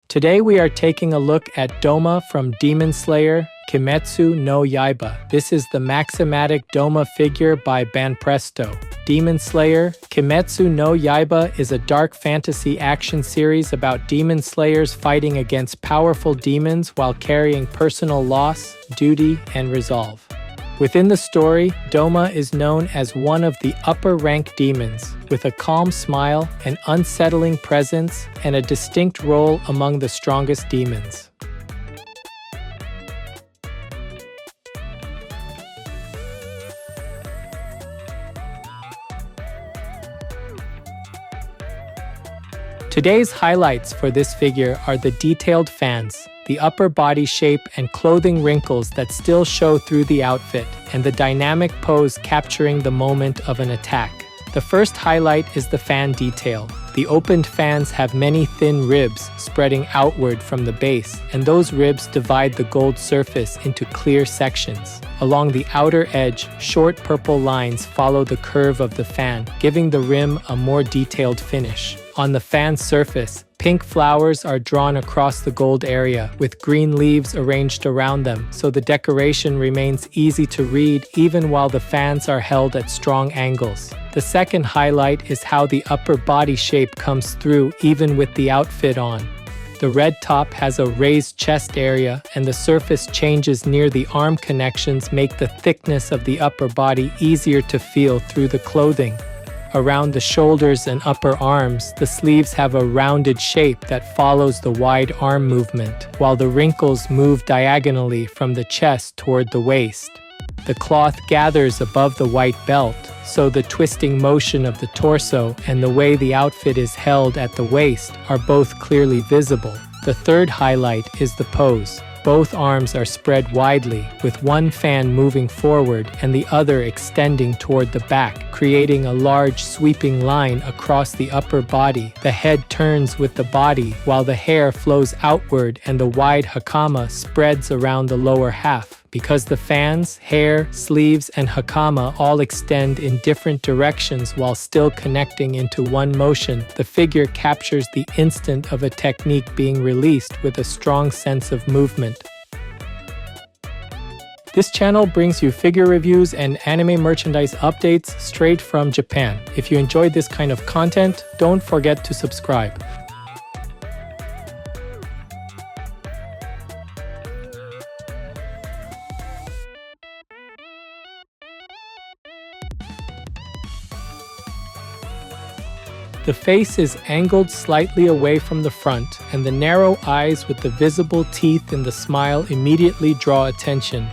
Today we are taking a look at Doma from Demon Slayer, Kimetsu no Yaiba. This is the MAXIMATIC Doma figure by Banpresto. Demon Slayer, Kimetsu no Yaiba is a dark fantasy action series about demon slayers fighting against powerful demons while carrying personal loss, duty, and resolve. Within the story, Doma is known as one of the upper-rank demons, with a calm smile, an unsettling presence, and a distinct role among the strongest demons. Today's highlights for this figure are the detailed fans, the upper body shape and clothing wrinkles that still show through the outfit, and the dynamic pose capturing the moment of an attack. The first highlight is the fan detail. The opened fans have many thin ribs spreading outward from the base, and those ribs divide the gold surface into clear sections. Along the outer edge, short purple lines follow the curve of the fan, giving the rim a more detailed finish. On the fan surface, pink flowers are drawn across the gold area, with green leaves arranged around them, so the decoration remains easy to read even while the fans are held at strong angles. The second highlight is how the upper body shape comes through even with the outfit on. The red top has a raised chest area, and the surface changes near the arm connections make the thickness of the upper body easier to feel through the clothing. Around the shoulders and upper arms, the sleeves have a rounded shape that follows the wide arm movement, while the wrinkles move diagonally from the chest toward the waist. The cloth gathers above the white belt, so the twisting motion of the torso and the way the outfit is held at the waist are both clearly visible. The third highlight is the pose. Both arms are spread widely, with one fan moving forward and the other extending toward the back, creating a large sweeping line across the upper body. The head turns with the body, while the hair flows outward and the wide hakama spreads around the lower half. Because the fans, hair, sleeves, and hakama all extend in different directions while still connecting into one motion, the figure captures the instant of a technique being released with a strong sense of movement. This channel brings you figure reviews and anime merchandise updates straight from Japan. If you enjoyed this kind of content, don't forget to subscribe. The face is angled slightly away from the front, and the narrow eyes with the visible teeth in the smile immediately draw attention.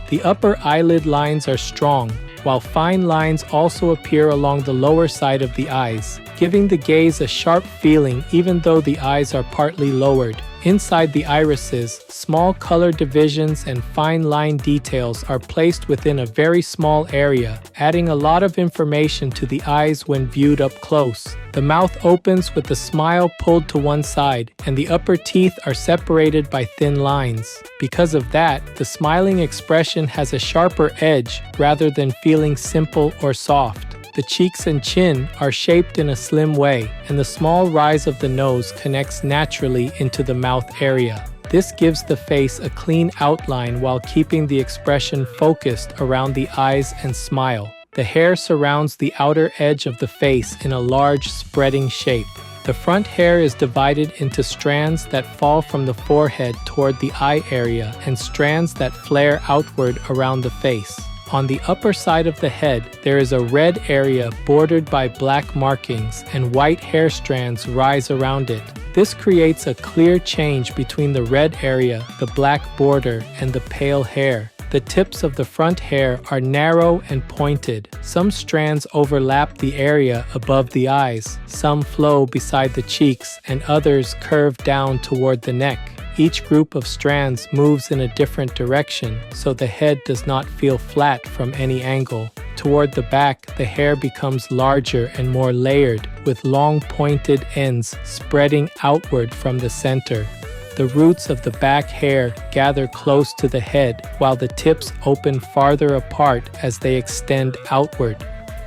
The upper eyelid lines are strong, while fine lines also appear along the lower side of the eyes, giving the gaze a sharp feeling even though the eyes are partly lowered. Inside the irises, small color divisions and fine line details are placed within a very small area, adding a lot of information to the eyes when viewed up close. The mouth opens with the smile pulled to one side, and the upper teeth are separated by thin lines. Because of that, the smiling expression has a sharper edge rather than feeling simple or soft. The cheeks and chin are shaped in a slim way, and the small rise of the nose connects naturally into the mouth area. This gives the face a clean outline while keeping the expression focused around the eyes and smile. The hair surrounds the outer edge of the face in a large spreading shape. The front hair is divided into strands that fall from the forehead toward the eye area and strands that flare outward around the face. On the upper side of the head, there is a red area bordered by black markings, and white hair strands rise around it. This creates a clear change between the red area, the black border, and the pale hair. The tips of the front hair are narrow and pointed. Some strands overlap the area above the eyes, some flow beside the cheeks, and others curve down toward the neck. Each group of strands moves in a different direction, so the head does not feel flat from any angle. Toward the back, the hair becomes larger and more layered, with long pointed ends spreading outward from the center. The roots of the back hair gather close to the head, while the tips open farther apart as they extend outward.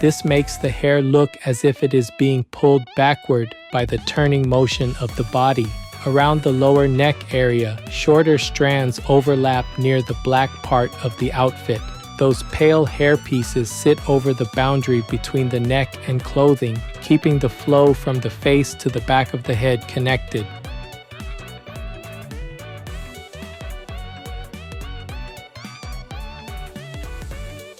This makes the hair look as if it is being pulled backward by the turning motion of the body. Around the lower neck area, shorter strands overlap near the black part of the outfit. Those pale hair pieces sit over the boundary between the neck and clothing, keeping the flow from the face to the back of the head connected.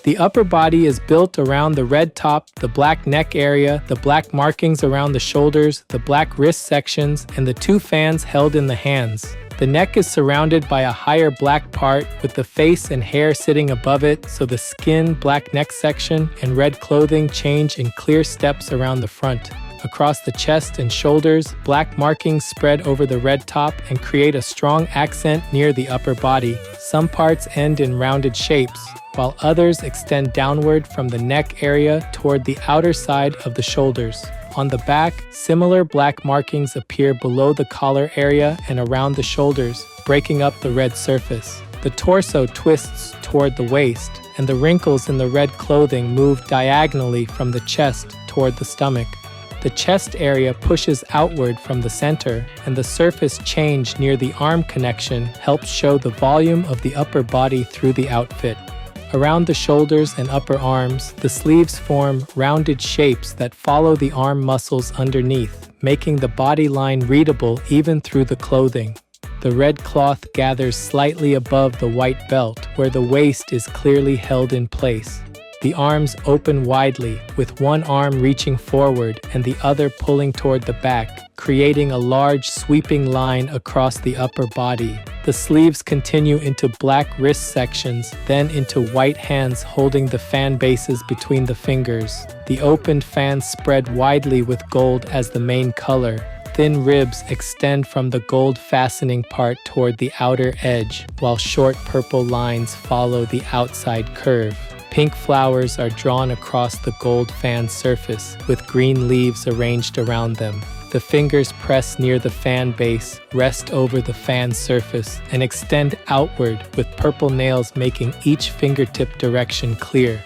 The upper body is built around the red top, the black neck area, the black markings around the shoulders, the black wrist sections, and the two fans held in the hands. The neck is surrounded by a higher black part with the face and hair sitting above it, so the skin, black neck section, and red clothing change in clear steps around the front. Across the chest and shoulders, black markings spread over the red top and create a strong accent near the upper body. Some parts end in rounded shapes, while others extend downward from the neck area toward the outer side of the shoulders. On the back, similar black markings appear below the collar area and around the shoulders, breaking up the red surface. The torso twists toward the waist, and the wrinkles in the red clothing move diagonally from the chest toward the stomach. The chest area pushes outward from the center, and the surface change near the arm connection helps show the volume of the upper body through the outfit. Around the shoulders and upper arms, the sleeves form rounded shapes that follow the arm muscles underneath, making the body line readable even through the clothing. The red cloth gathers slightly above the white belt, where the waist is clearly held in place. The arms open widely, with one arm reaching forward and the other pulling toward the back, creating a large sweeping line across the upper body. The sleeves continue into black wrist sections, then into white hands holding the fan bases between the fingers. The opened fans spread widely with gold as the main color. Thin ribs extend from the gold fastening part toward the outer edge, while short purple lines follow the outside curve. Pink flowers are drawn across the gold fan surface, with green leaves arranged around them. The fingers press near the fan base, rest over the fan surface, and extend outward, with purple nails making each fingertip direction clear.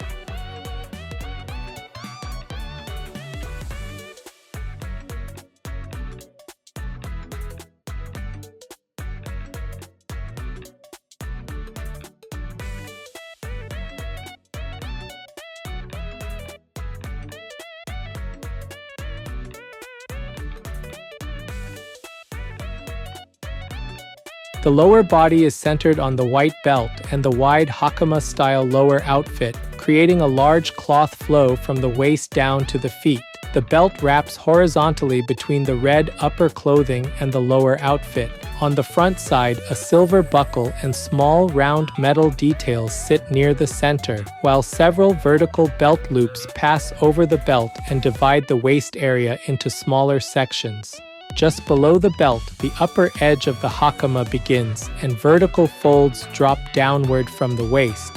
The lower body is centered on the white belt and the wide hakama-style lower outfit, creating a large cloth flow from the waist down to the feet. The belt wraps horizontally between the red upper clothing and the lower outfit. On the front side, a silver buckle and small round metal details sit near the center, while several vertical belt loops pass over the belt and divide the waist area into smaller sections. Just below the belt, the upper edge of the hakama begins, and vertical folds drop downward from the waist.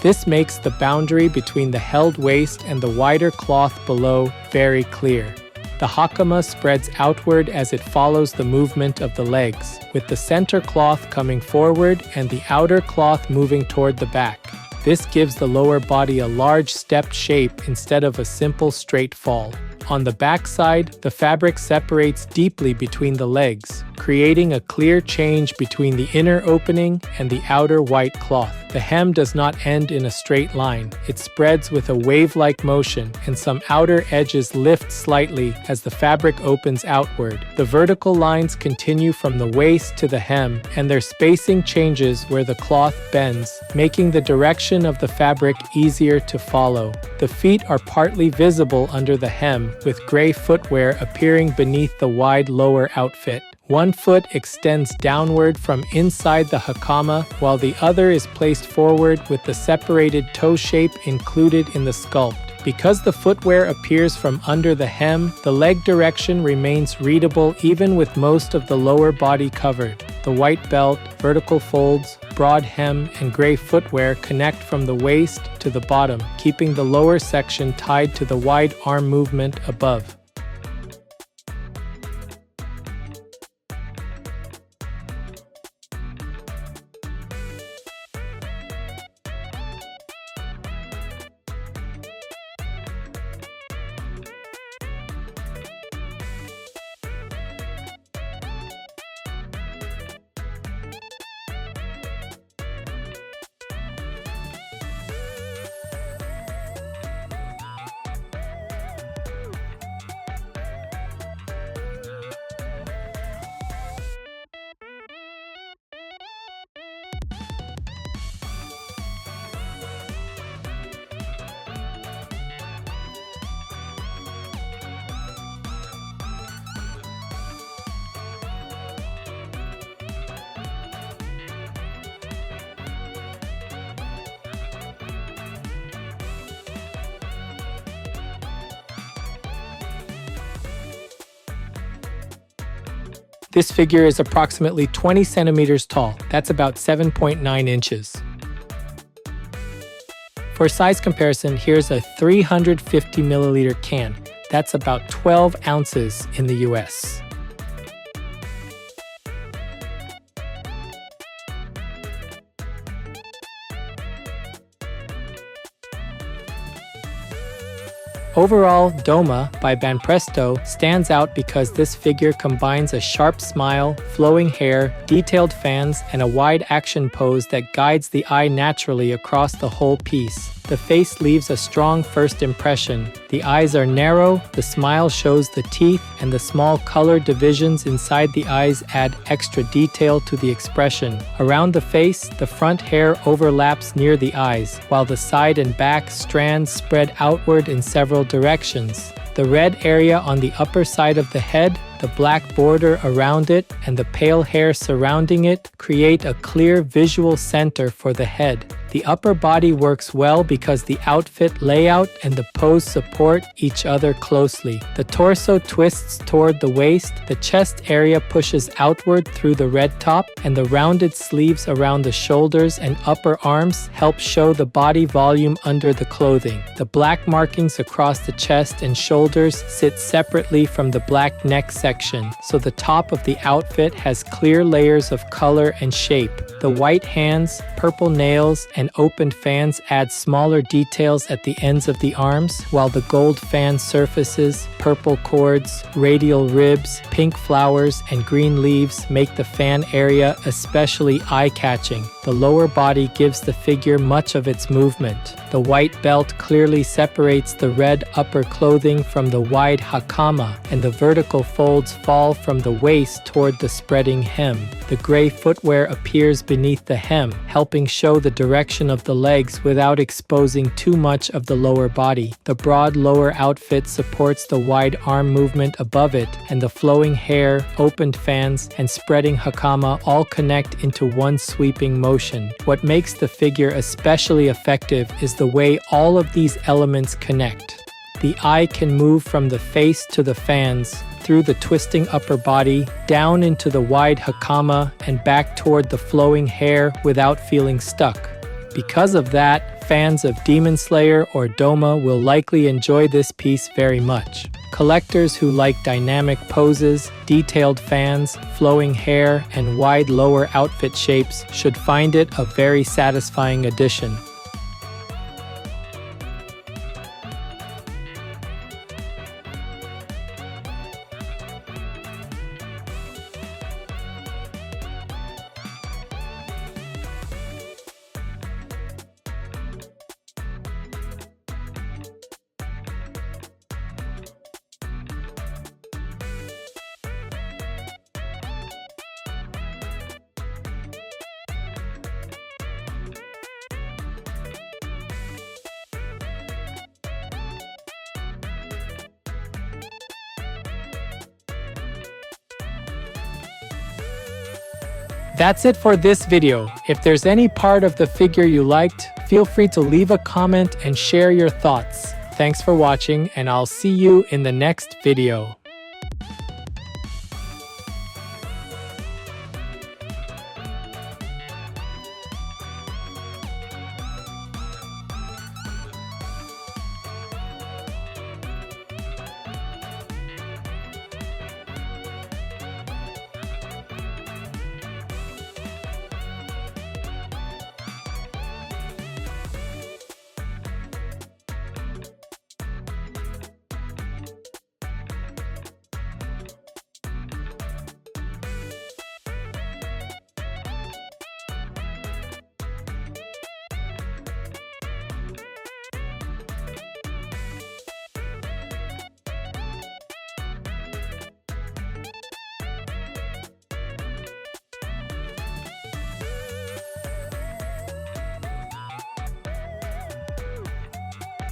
This makes the boundary between the held waist and the wider cloth below very clear. The hakama spreads outward as it follows the movement of the legs, with the center cloth coming forward and the outer cloth moving toward the back. This gives the lower body a large stepped shape instead of a simple straight fall. On the back side, the fabric separates deeply between the legs, creating a clear change between the inner opening and the outer white cloth. The hem does not end in a straight line. It spreads with a wave-like motion, and some outer edges lift slightly as the fabric opens outward. The vertical lines continue from the waist to the hem, and their spacing changes where the cloth bends, making the direction of the fabric easier to follow. The feet are partly visible under the hem, with gray footwear appearing beneath the wide lower outfit. One foot extends downward from inside the hakama, while the other is placed forward with the separated toe shape included in the sculpt. Because the footwear appears from under the hem, the leg direction remains readable even with most of the lower body covered. The white belt, vertical folds, broad hem, and gray footwear connect from the waist to the bottom, keeping the lower section tied to the wide arm movement above. This figure is approximately 20 centimeters tall. That's about 7.9 inches. For size comparison, here's a 350 milliliter can. That's about 12 ounces in the US. Overall, Doma by Banpresto stands out because this figure combines a sharp smile, flowing hair, detailed fans, and a wide action pose that guides the eye naturally across the whole piece. The face leaves a strong first impression. The eyes are narrow, the smile shows the teeth, and the small color divisions inside the eyes add extra detail to the expression. Around the face, the front hair overlaps near the eyes, while the side and back strands spread outward in several directions. The red area on the upper side of the head, the black border around it, and the pale hair surrounding it create a clear visual center for the head. The upper body works well because the outfit layout and the pose support each other closely. The torso twists toward the waist, the chest area pushes outward through the red top, and the rounded sleeves around the shoulders and upper arms help show the body volume under the clothing. The black markings across the chest and shoulders sit separately from the black neck section, so the top of the outfit has clear layers of color and shape. The white hands, purple nails, and opened fans add smaller details at the ends of the arms, while the gold fan surfaces, purple cords, radial ribs, pink flowers, and green leaves make the fan area especially eye-catching. The lower body gives the figure much of its movement. The white belt clearly separates the red upper clothing from the wide hakama, and the vertical folds fall from the waist toward the spreading hem. The gray footwear appears beneath the hem, helping show the direction of the legs without exposing too much of the lower body. The broad lower outfit supports the wide arm movement above it, and the flowing hair, opened fans, and spreading hakama all connect into one sweeping motion. What makes the figure especially effective is the way all of these elements connect. The eye can move from the face to the fans, through the twisting upper body, down into the wide hakama, and back toward the flowing hair without feeling stuck. Because of that, fans of Demon Slayer or Doma will likely enjoy this piece very much. Collectors who like dynamic poses, detailed fans, flowing hair, and wide lower outfit shapes should find it a very satisfying addition. That's it for this video. If there's any part of the figure you liked, feel free to leave a comment and share your thoughts. Thanks for watching, and I'll see you in the next video.